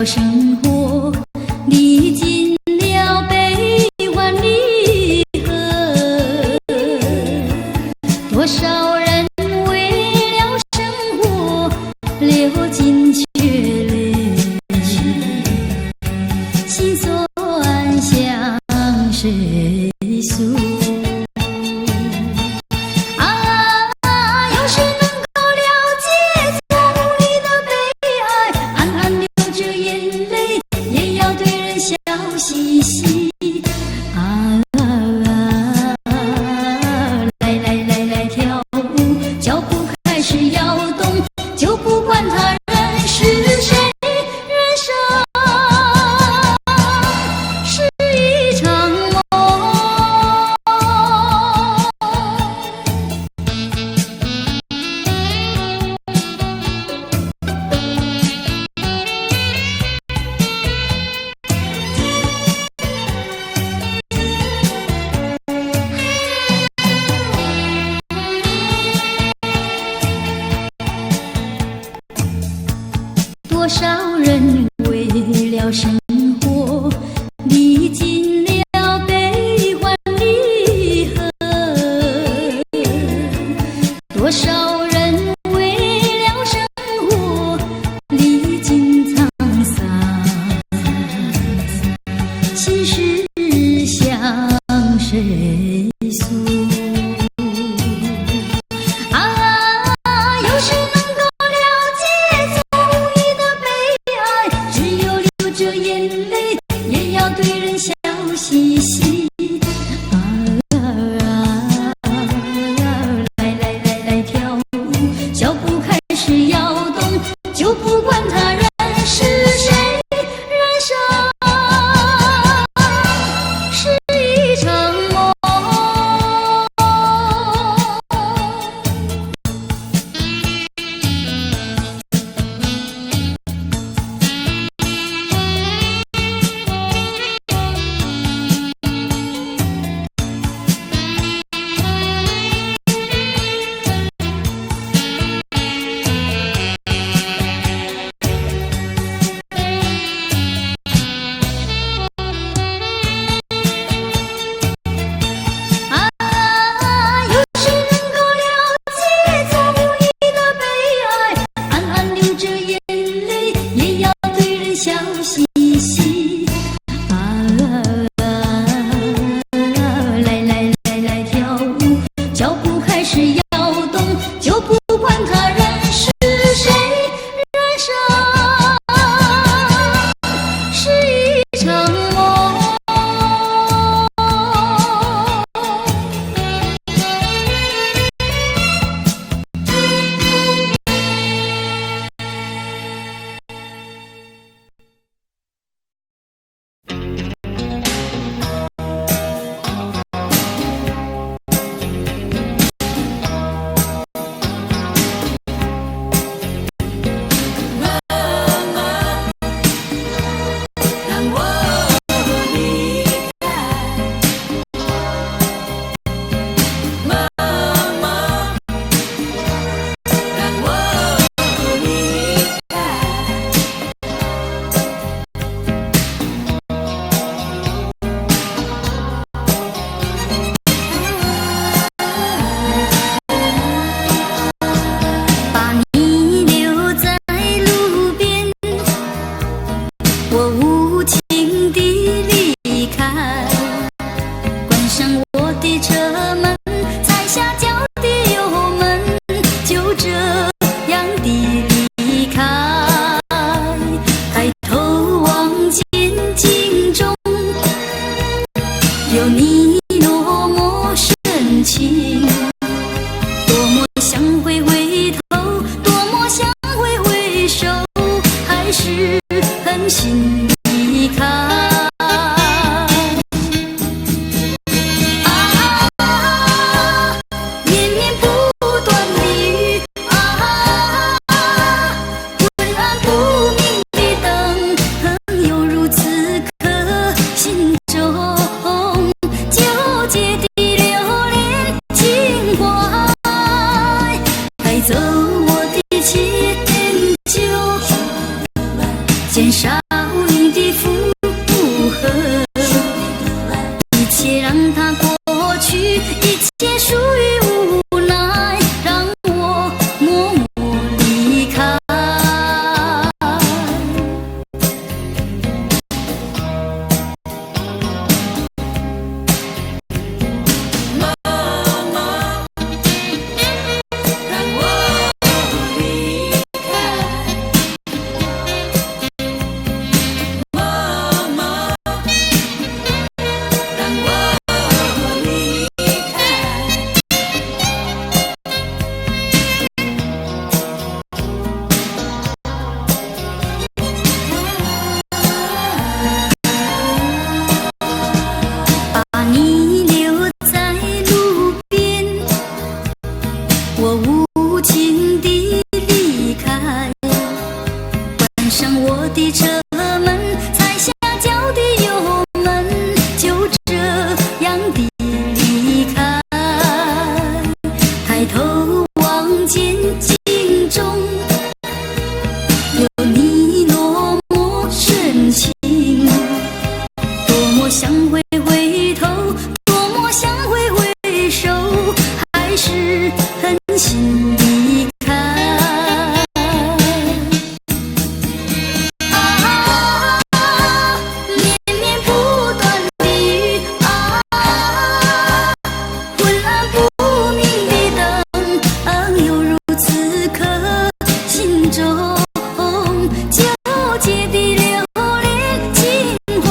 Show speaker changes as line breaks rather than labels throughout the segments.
生活历尽了悲欢离合，多少人为了生活流尽血泪，心酸向谁诉？嘻嘻啊，来跳舞，脚步开始摇动，就不管他人是谁，人生是一场梦。多少人为了生活历尽了悲欢离合，多少人为了生活历尽沧桑，心事向谁诉？有谁能够了解这眼泪也要对人笑嘻嘻啊，来跳舞，脚步开始摇动，就不管他人是谁，人生想回头，多么想回首，还是狠心离开。绵绵不断的雨昏暗不明的灯，犹如此刻心中纠结的留恋情怀。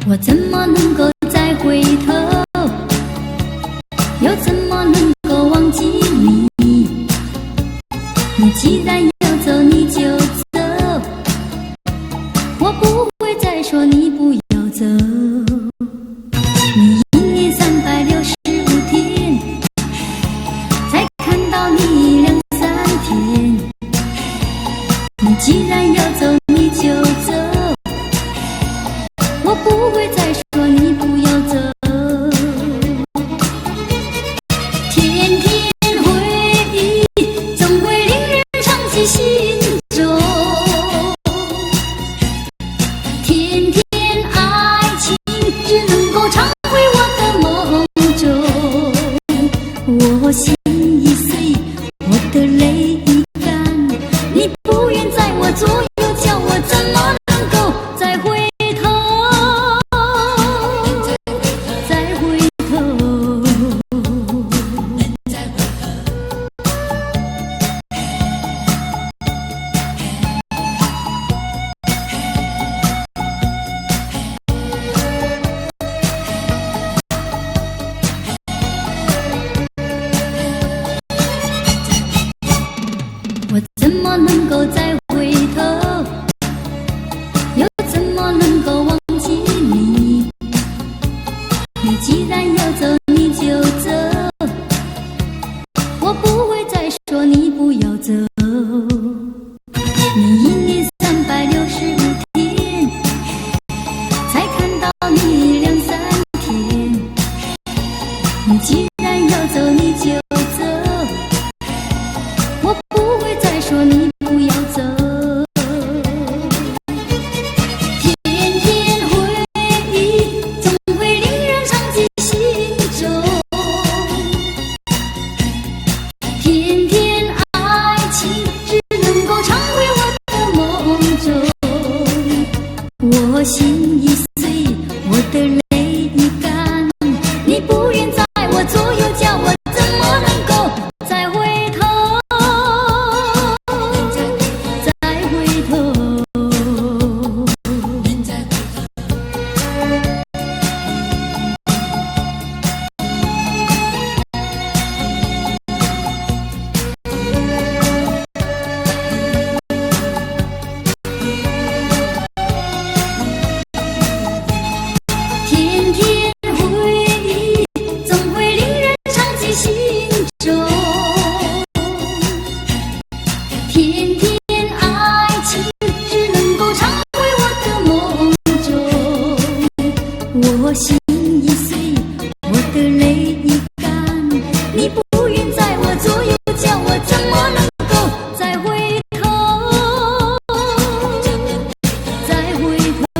我怎么能够再回头？又怎么能够忘记你？你既然要走，你就走，我不会再说你不要走。你1年365天，才看到你2、3天。你既然要走，你就走，我不会再说你不要走。天天回忆，总会令人长记心中。天天爱情，只能够常回我的梦中。我心已碎，我的泪已干，你不愿在我左右，叫我怎么能够再回头？再回头。我怎么能够再回头？又怎么能够忘记你？你既然要走，你就走，我不会再说你不要走。你1年365天，才看到你2、3天。你既然要走，你就走，我不会再说你不要走。天天回忆，总会令人长记心中。天天爱情，只能够常回我的梦中。我心已碎，我的泪已干，你不愿在我左右，叫我怎么能够再回头？再回头。天天回忆，总会令人长记心中。天天爱情，只能够常回我的梦中。我心已碎，我的泪已干，你不愿在我左右，叫我怎么能够再回头？再回头。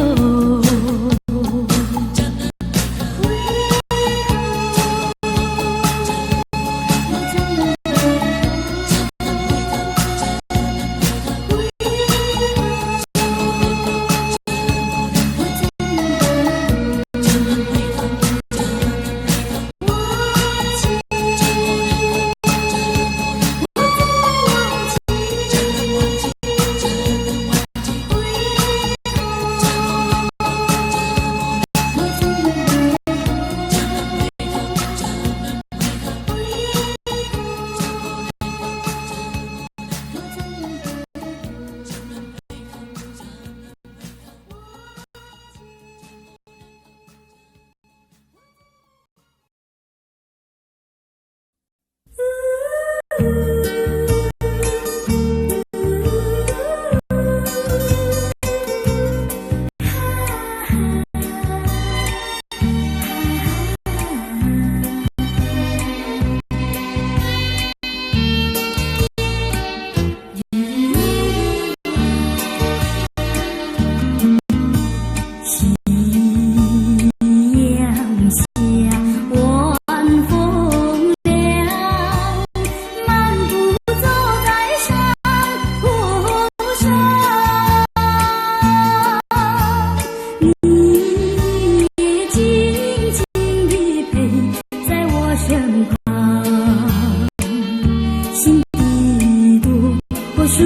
树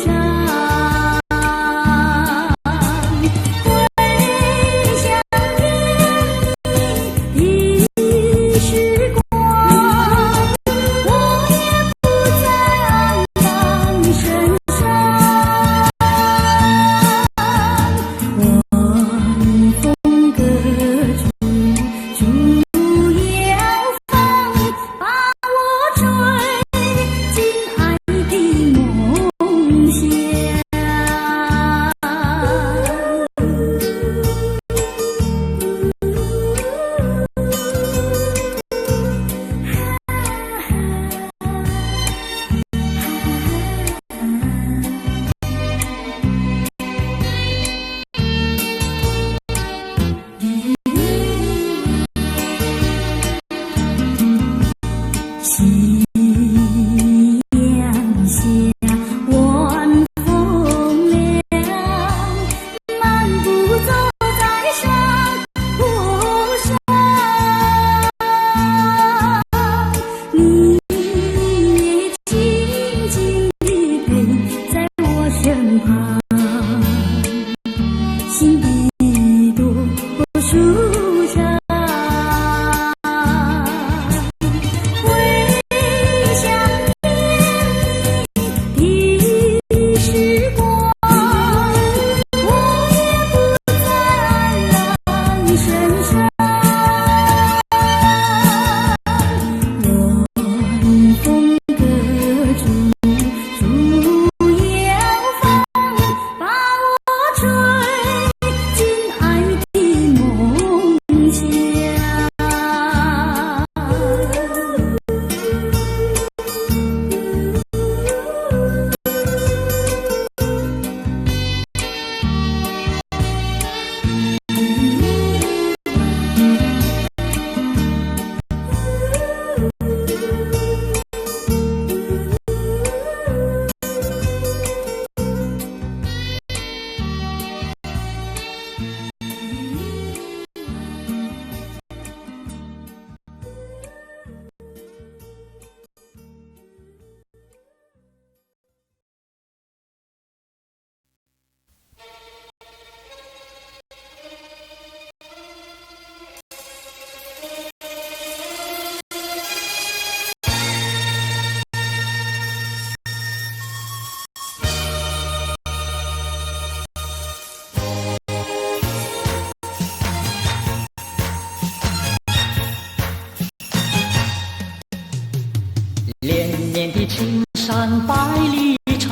上，回想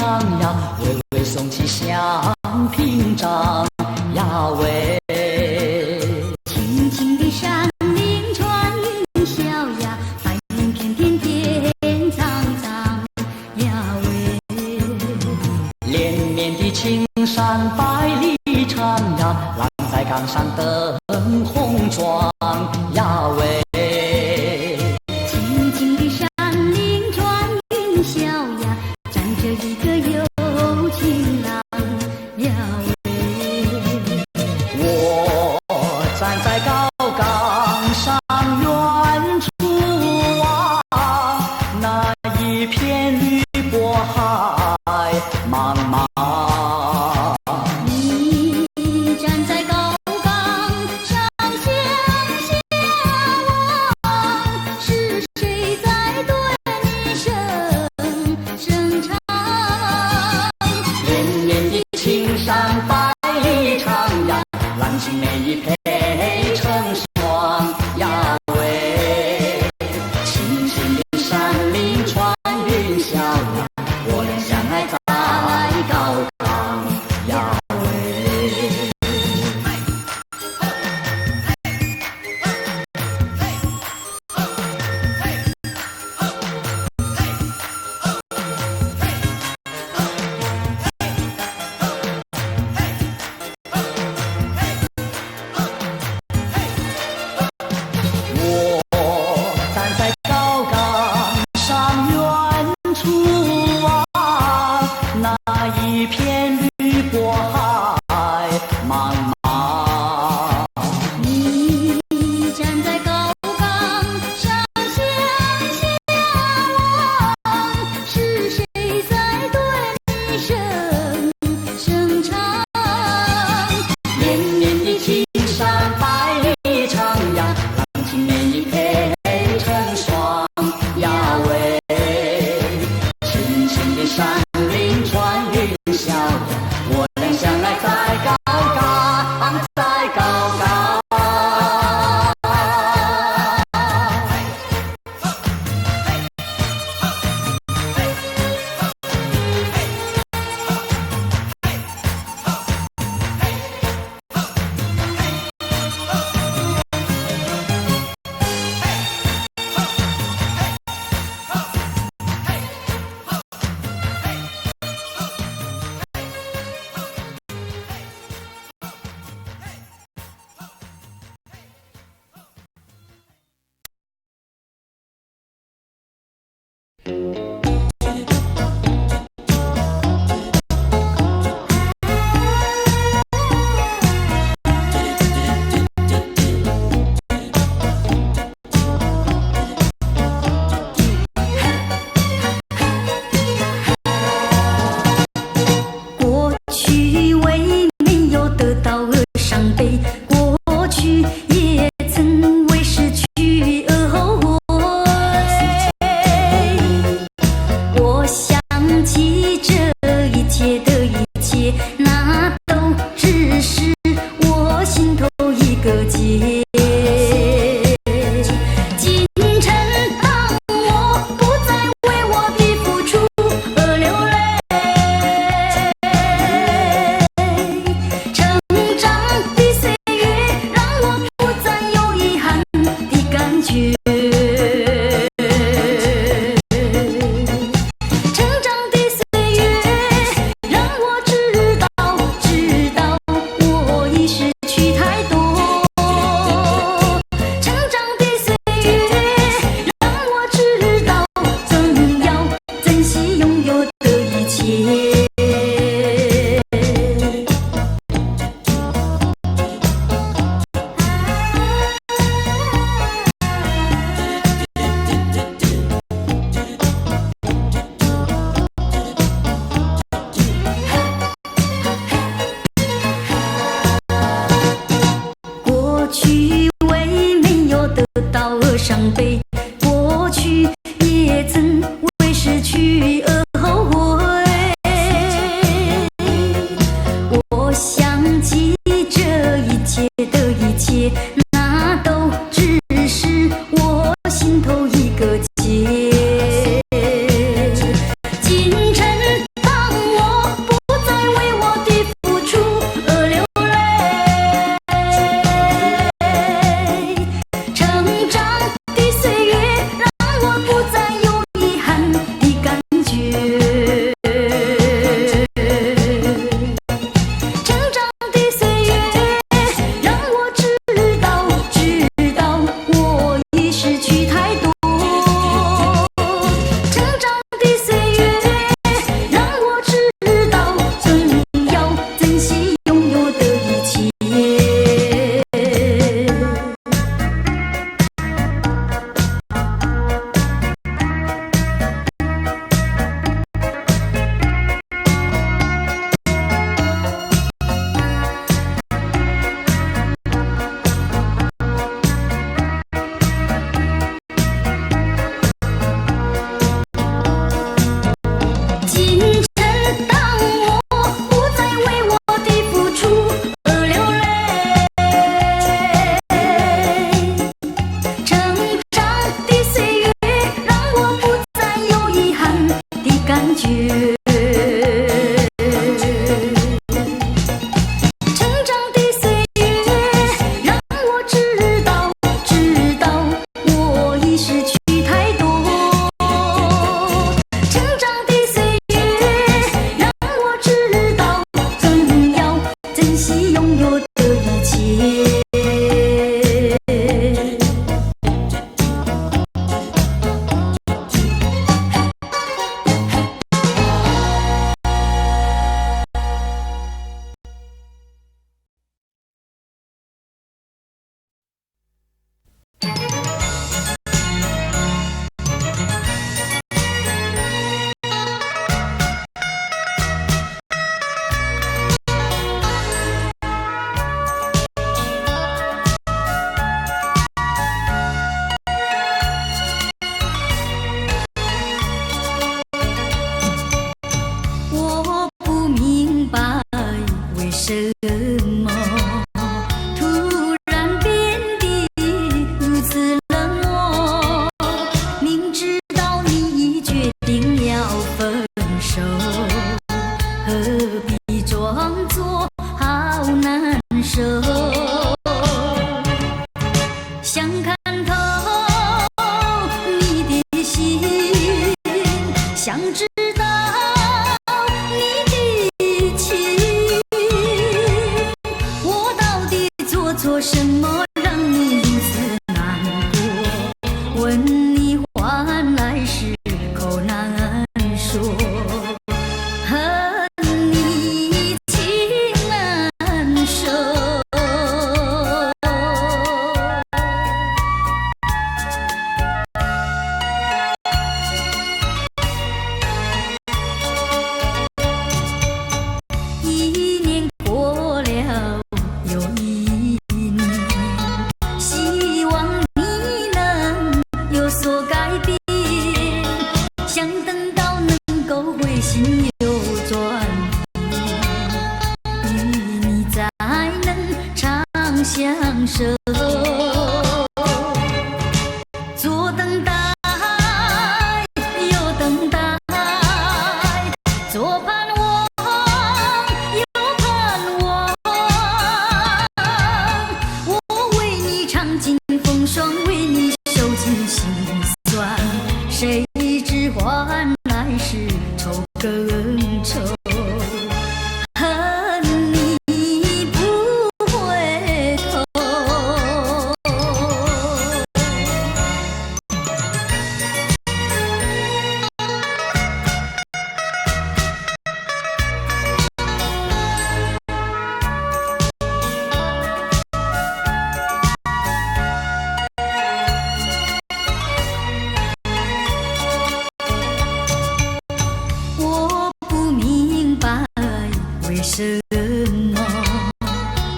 唱呀，微微耸起像屏障呀喂。
青青的山林穿云霄呀，白云片片天苍苍呀喂。
连绵的青山百里长呀，浪在岗上灯红妆呀喂。
青青的山林穿云霄呀，站着一个有情郎呀喂。
我站在高岗上，远处望那一片绿波海茫茫。
你站在高岗上向下望，是谁在对你声唱？
连绵的青山百里长呀，浪尽每一配成双呀喂。青青的山林穿云霄呀，我俩相爱在高岗呀喂。我站在高岗上，远处望那一片绿波海茫茫。
你站在高岗上向下望，是谁在对你声唱？
连绵的青山百里长呀，浪尽每一配成双呀喂。青青的山林穿云霄呀，我俩相爱在高岗，在高岗。
过去为没有得到而伤悲，过去也曾为失去而后悔。我想起这一切的一切，那都只是我心头一个结。今晨当我不再为我的付出而流泪，成长的岁月让我不再有遗憾的感觉。成长的岁月让我知道我已失去太多。成长的岁月让我知道怎样珍惜拥有的一切。过去为没有得到而伤悲，过去也曾为失去而后悔。我想起这一切的一切，那都只是我心头一个结。今晨当什么突然变得如此冷漠？明知道你决定要分手，何必装作好难受？想看透你的心，想知道你的情，我到底做错什么让你如此难过？问你换来是口难说，恨你情难收。一年过了又一年，希望你能有所改变，想等到能够回心又转意，与你再能长相守。左等待，右等待，左盼望，右盼望。我为你尝尽风霜，为你受尽辛酸，谁知换来是愁更愁。恨你不回头。我不明白为什么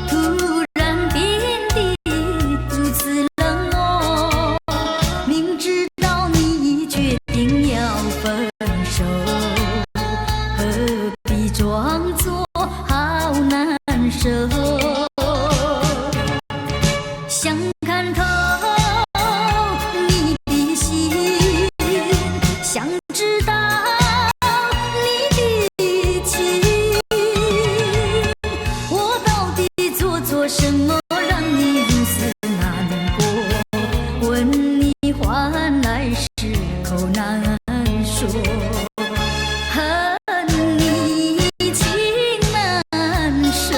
突然变得如此冷漠，明知道你决定要分手，何必装作好难受？想看透你的心，想知道你的情，我到底做错什么让你如此难过？问你换来是口难说，恨你情难收。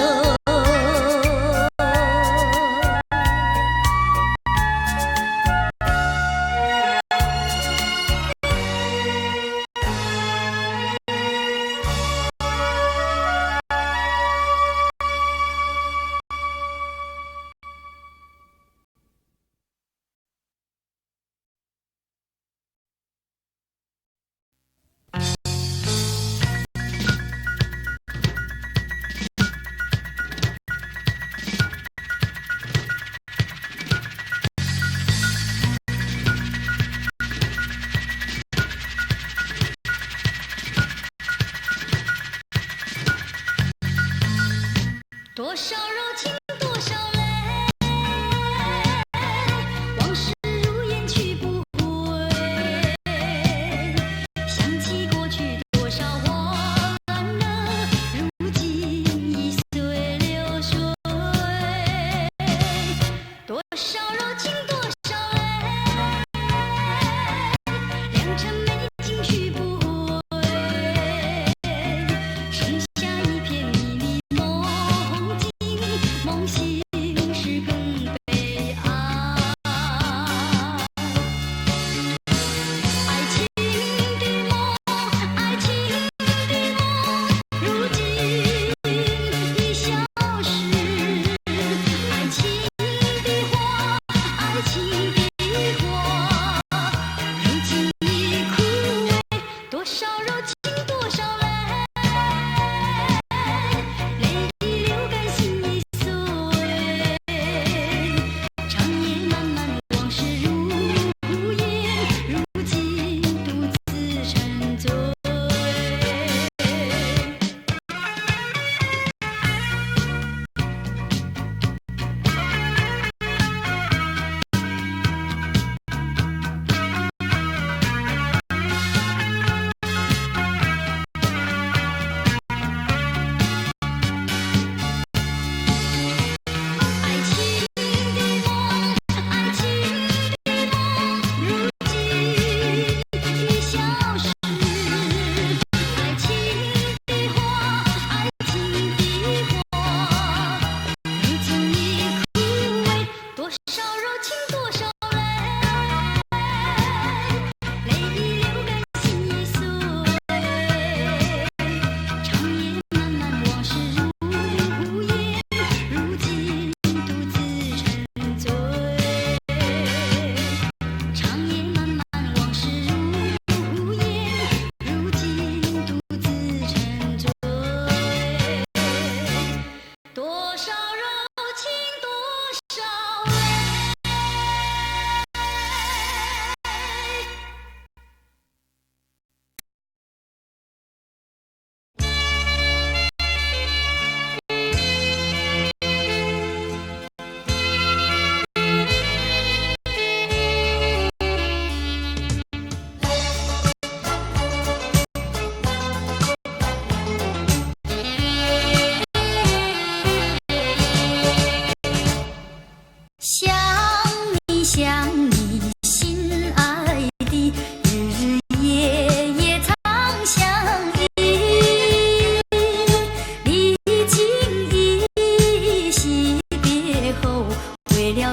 多少柔情，多少泪，往事如烟去不回。想起过去多少欢乐，如今已随流水。多少柔情，多少泪，良辰美景去不回，剩下一片迷离梦境。梦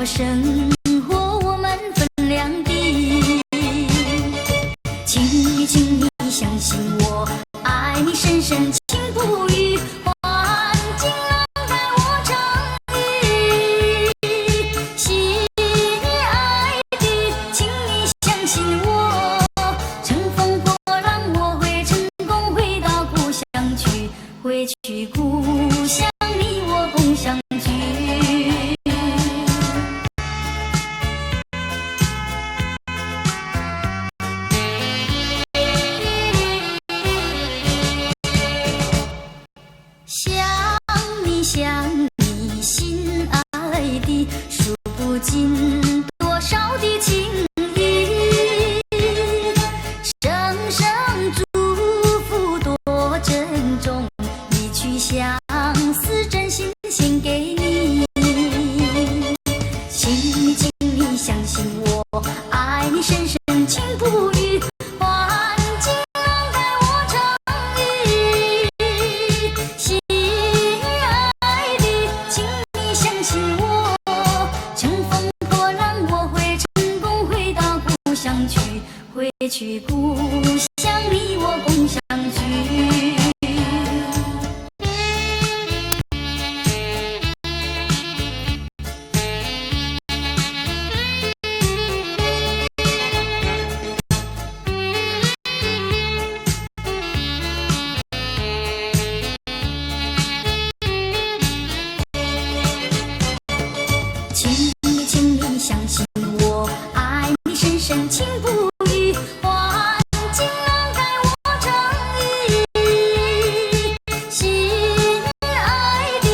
生活我们分两地。请你，请你相信我，爱你深深情不渝，环境能带我成语。心爱的，请你相信我，乘风破浪我会成功回到故乡去，回去故乡你我共相聚。想你心爱的，数不尽多少的情谊，声声祝福多珍重，一曲相思真心献给你。请你，请你相信我，爱你深深情不渝，环境能带我成语。心相信我，乘风破浪我会成功回到故乡去，回去故乡你我共相聚。相信我，爱你深深情不渝，环境能带我成语。心爱的，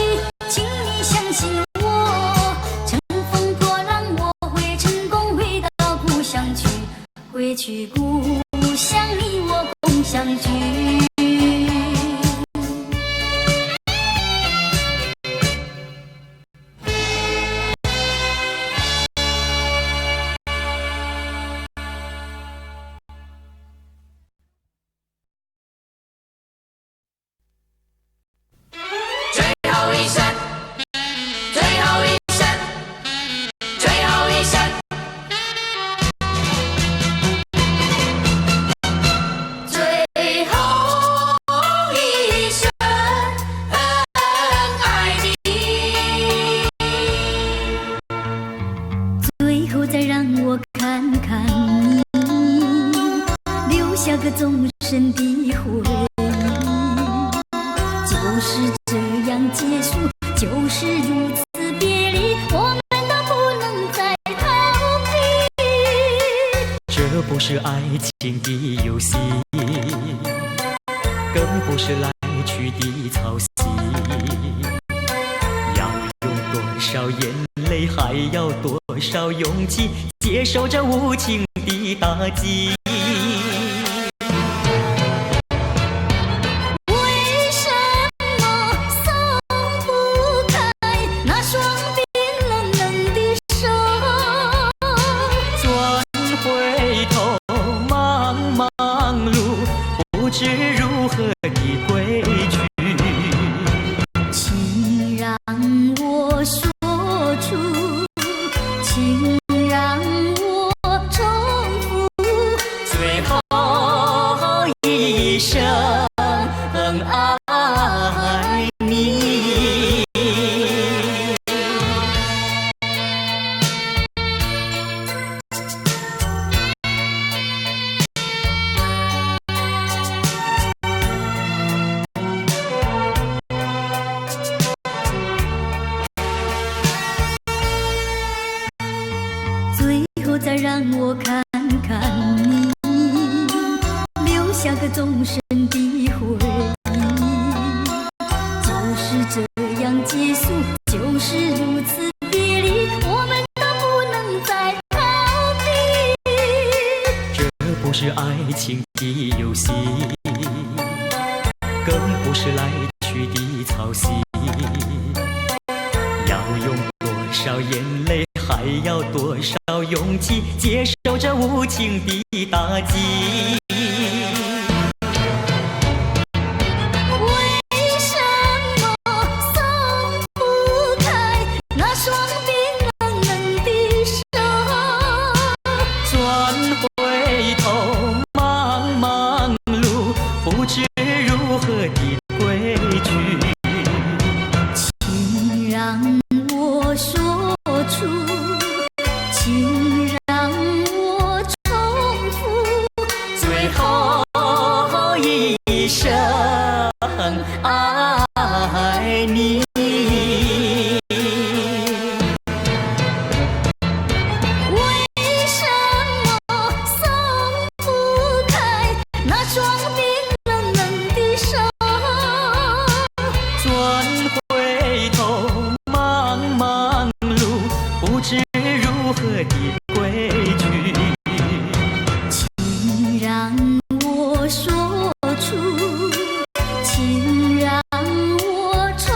请你相信我，乘风破浪我会成功回到故乡去，回去故乡你我共相聚。再让我看看你，留下个终身的回忆。就是这样结束，就是如此别离，我们都不能再逃避。
这不是爱情的游戏，更不是来去的操心。要用多少眼泪，还要多少勇气，接受这无情的打击。
为什么松不开那双冰冷冷的手？
转回头，茫茫路，不知如何的归去。
请让我说出，请让我重复
最后一声爱你。
最后再让我看看你，留下个终身的回忆。就是这样结束，就是如此别离，我们都不能再逃避。
这不是爱情的游戏，更不是来去的操心。要用多少眼泪，还要多少勇气，接受这无情的打击。
为什么松不开那双冰冷冷的
给你。
为什么松不开那双冰冷冷的手？
转回头，茫茫路，不知如何的归去。
请让我说出，请让我抽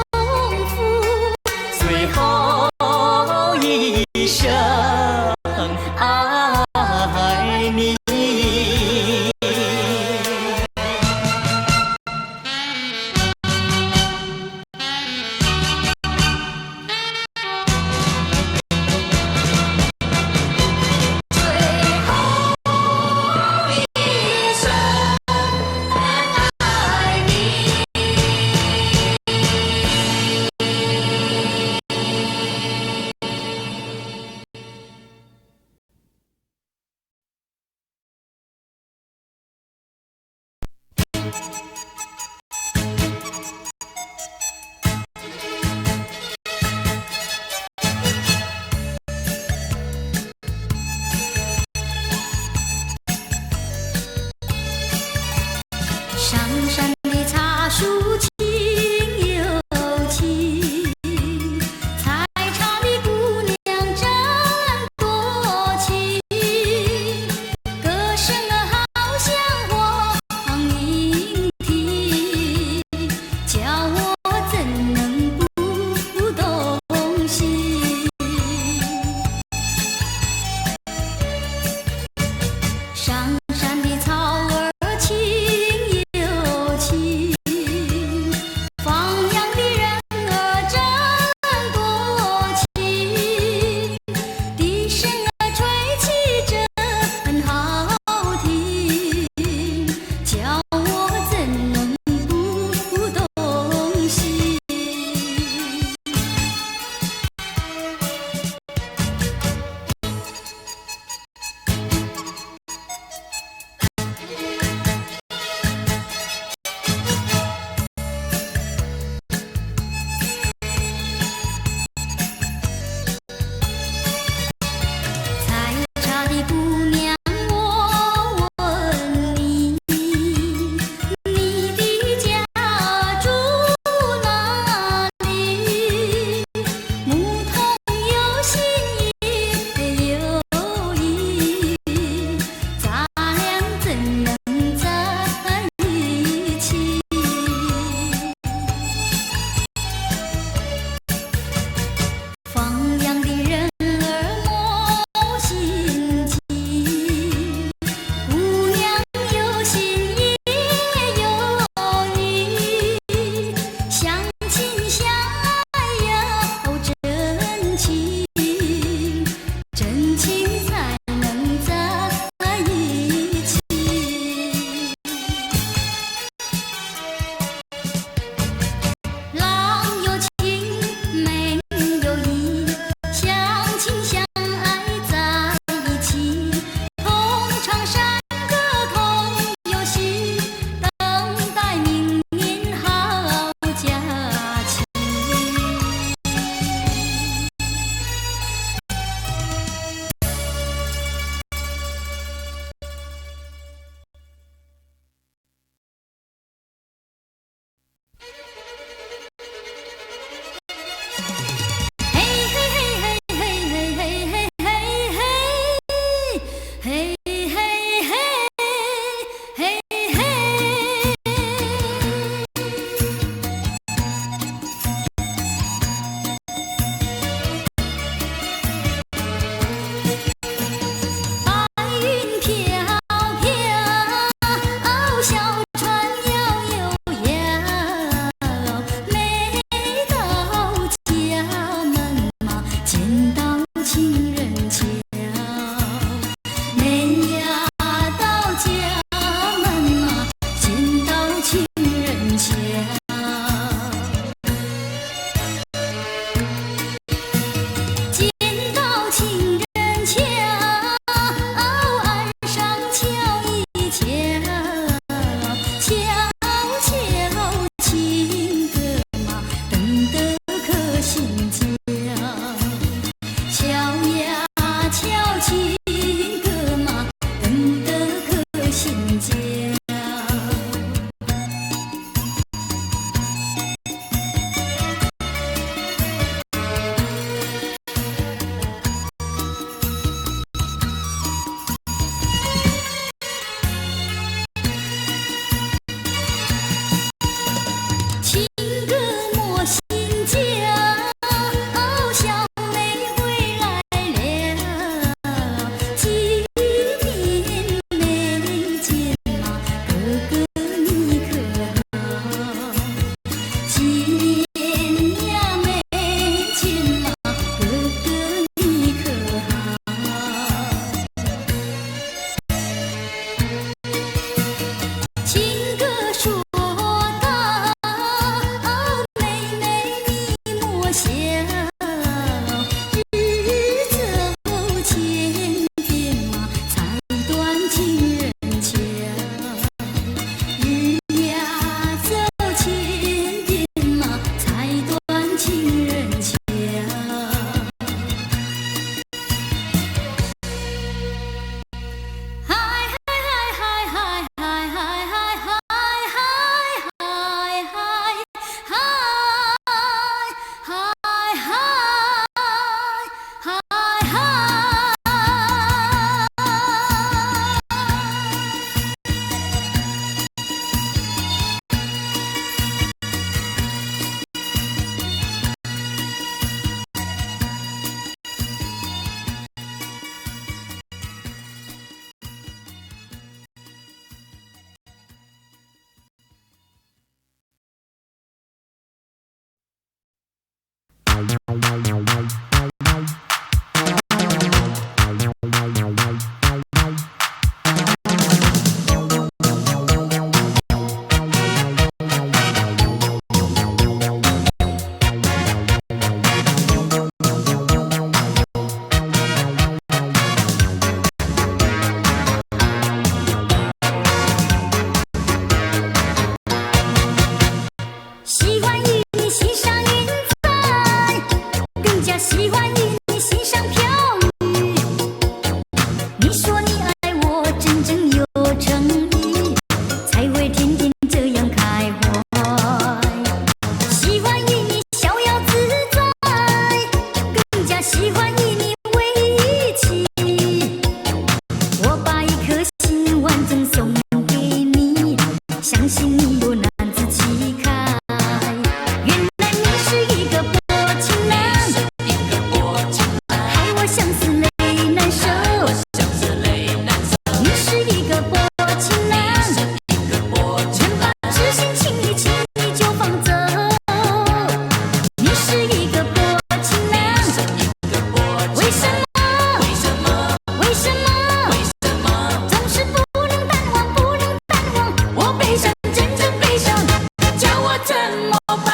喜欢与你欣赏云彩，更加喜欢与你欣赏飘雨。你说你爱我，真正有诚意，才会天天这样开怀。喜欢与你逍遥自在，更加喜欢与你为一起。我把一颗心完整送给你，相信你有难自弃开。原来你是一个薄情男，害我相思泪难收。你是一个薄情男，能把痴心情意轻易就放走。你是一个薄情男，为什么？为什么？总是不能淡忘，不能淡忘。我悲伤，真正悲伤，叫我怎么办？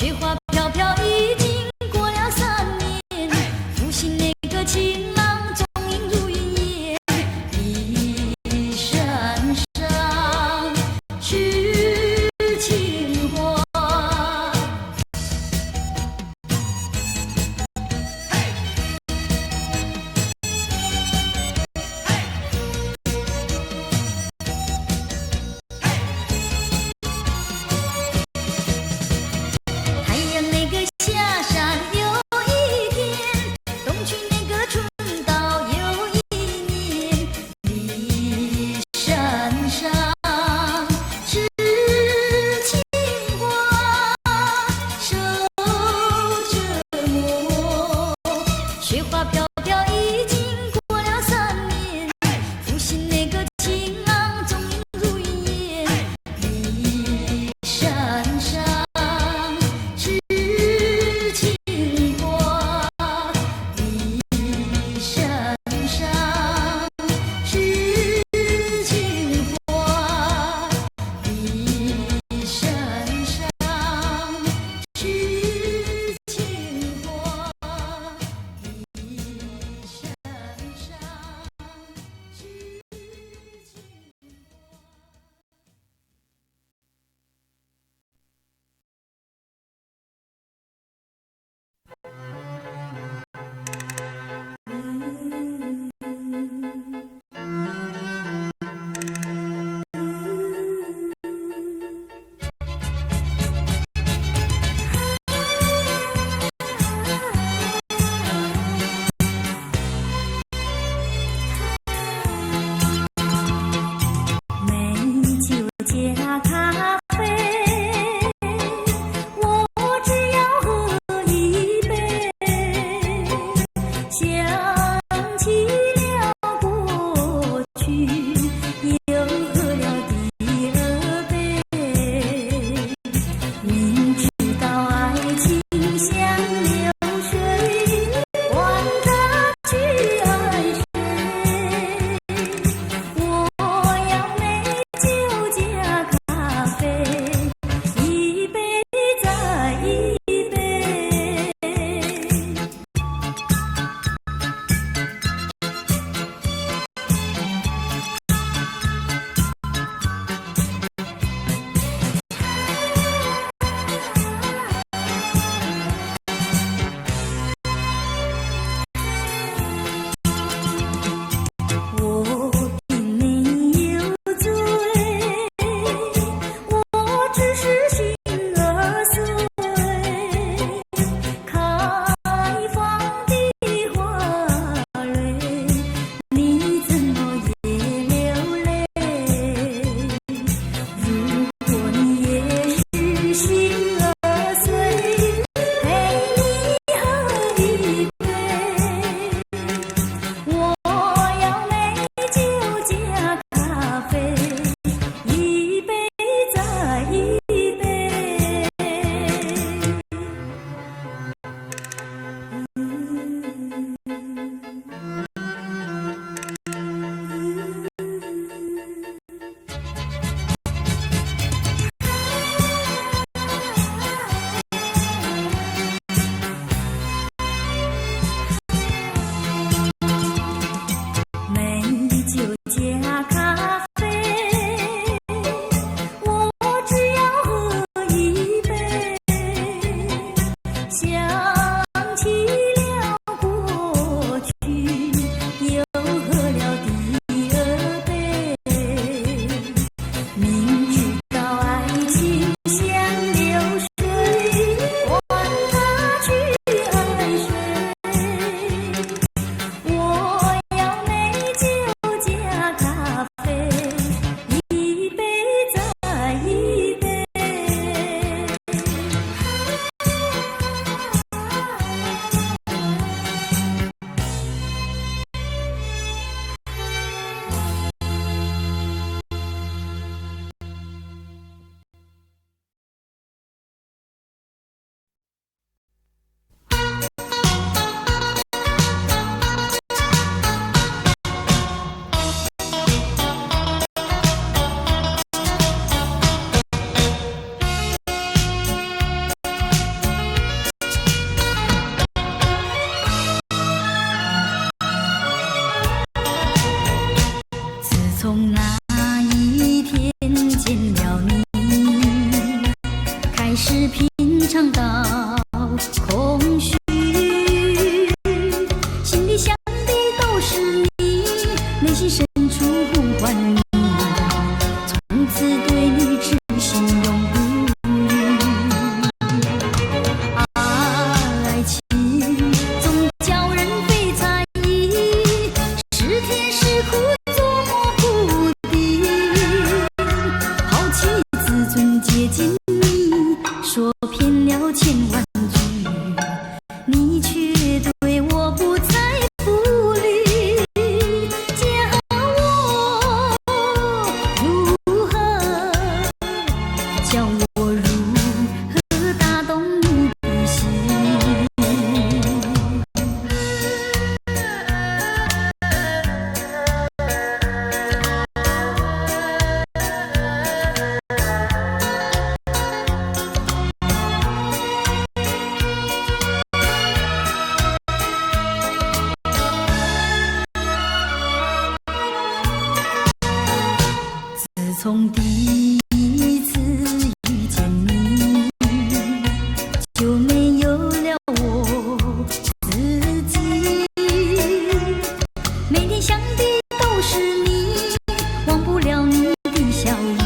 雪花飘飘，已经过了3年，复兴那个情郎踪影如云烟，一身上是情花。太阳从第一次遇见你，就没有了我自己。每天想的都是你，忘不了你的笑意，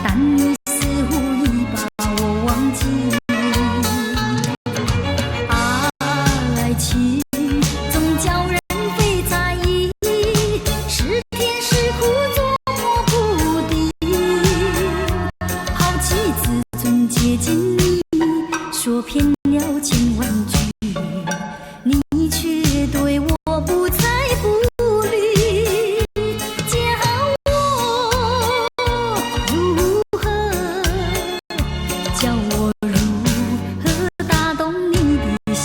但你似乎已把我忘记。爱情总叫人非在意，是甜是苦捉摸不定。好几次曾接近你，说遍了千万句，你却对我不睬不理。教我如何，教我如何打动你的心。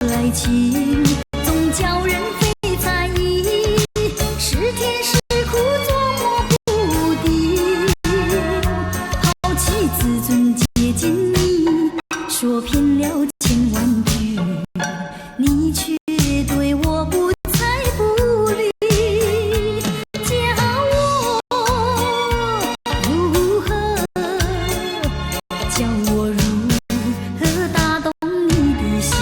爱情总叫人非在意，是甜是苦捉摸不定。好几次曾接近你，说遍了千万句，你却对我不睬不理。教我如何，教我如何打动你的心。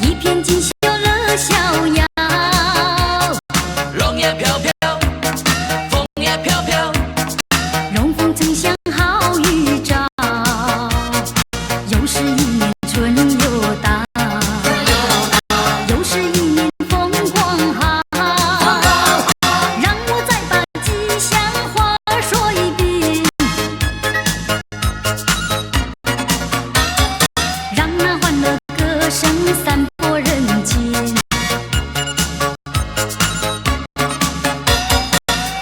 一片锦绣乐逍遥，
龙也飘飘，风也飘飘，
容风曾像好预兆，又是一年春又到，又是一年风光好。让我再把吉祥话说一遍，让那欢乐歌声散播人间。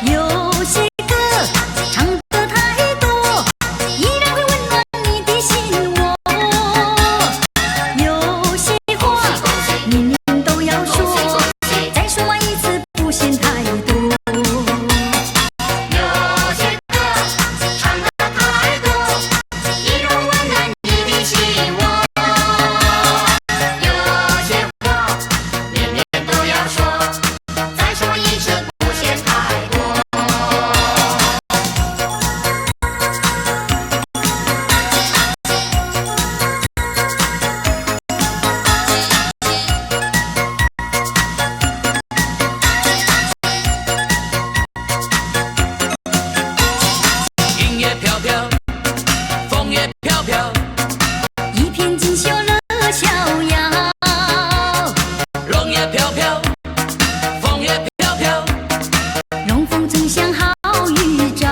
有些歌唱得太多，依然会温暖你的心窝。有些话年年都要说，再说完一次不嫌太多。
有些歌唱得太多，依然温暖你的心窝。有些话年年都要说，再说一次不嫌太多。
云也飘飘，风也飘飘，
一片锦绣乐逍遥，
龙也飘飘，风也飘飘，
容风曾像好预兆，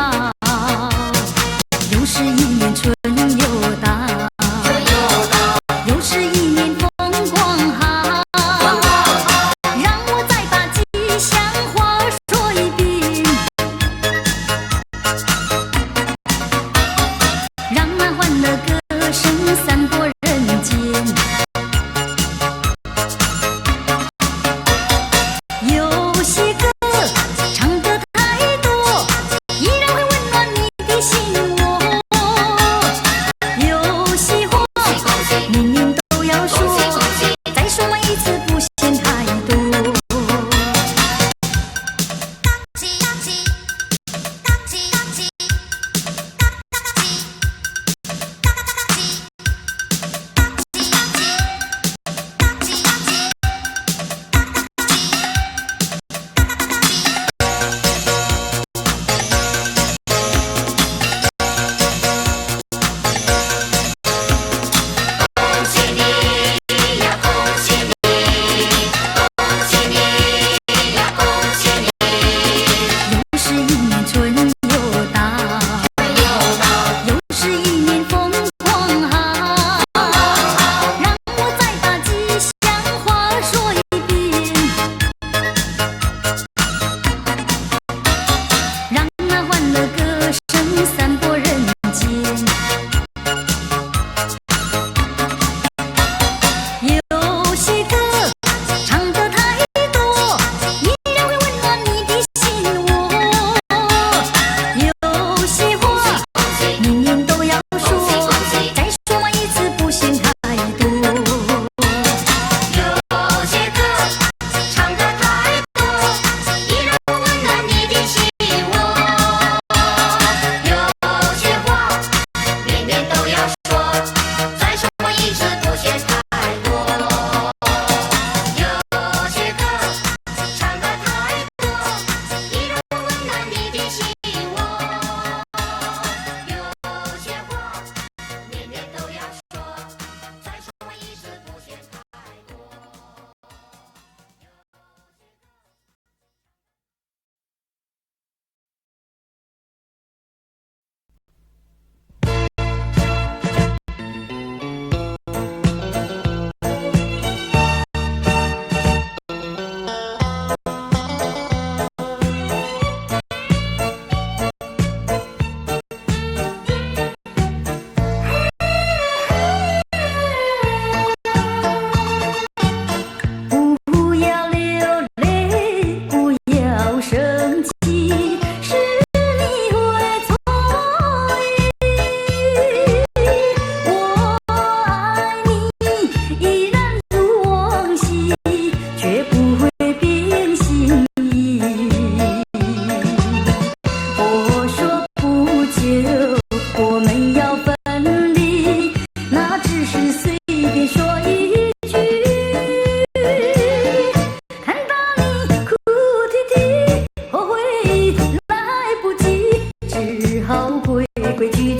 又是一年春又到，又是一年风光好。让我再把吉祥话说一遍，让那欢乐歌声散播人间。有些歌唱得太多，依然会温暖你的心窝。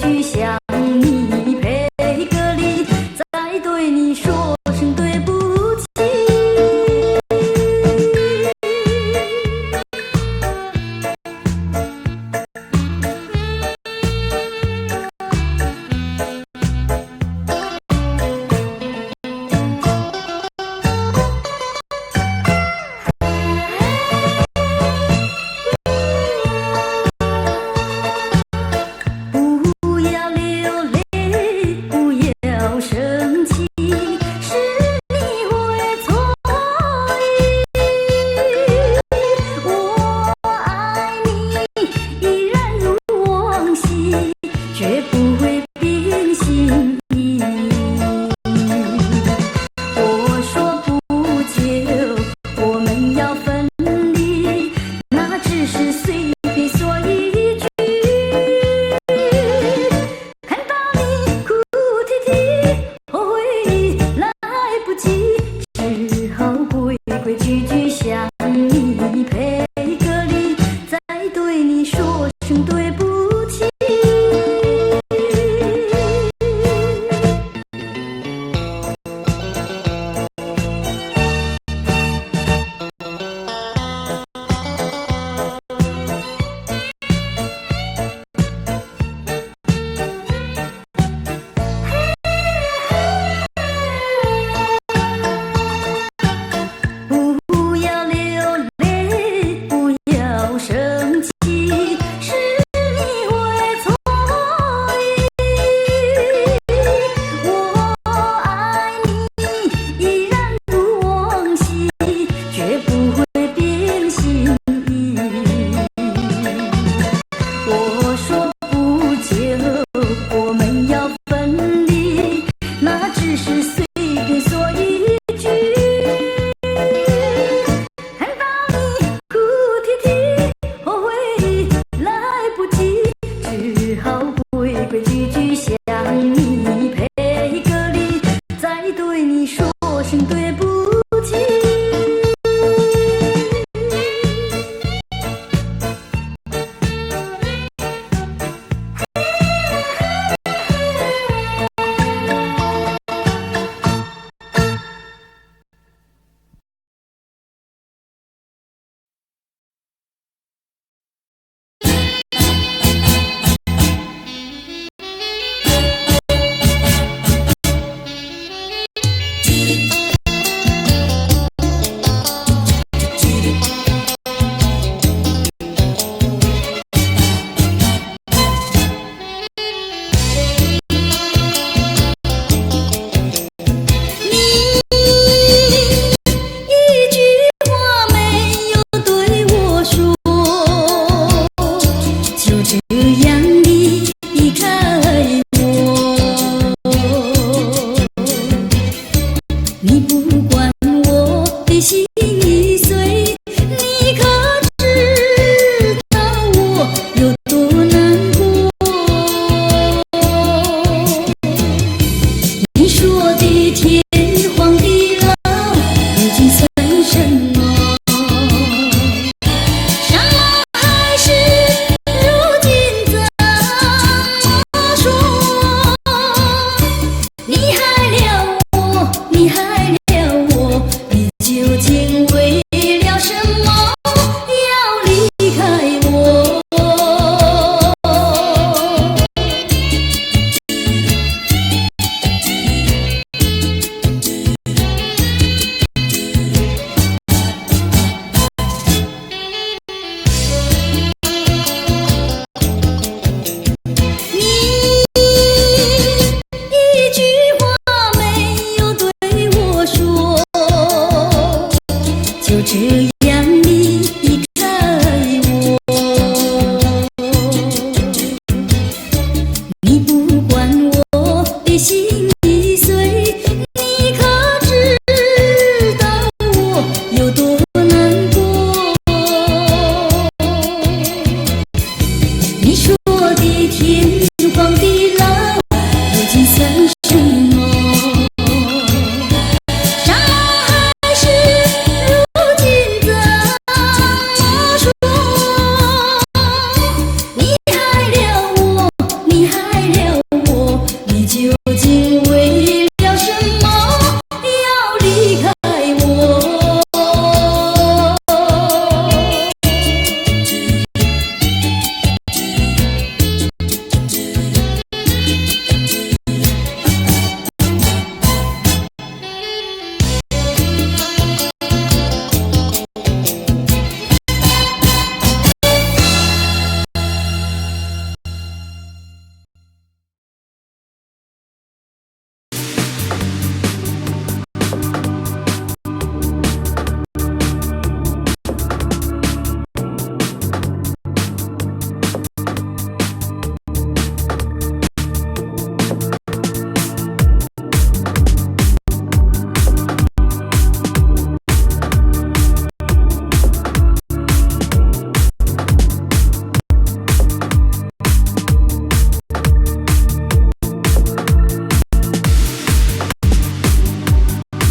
句句相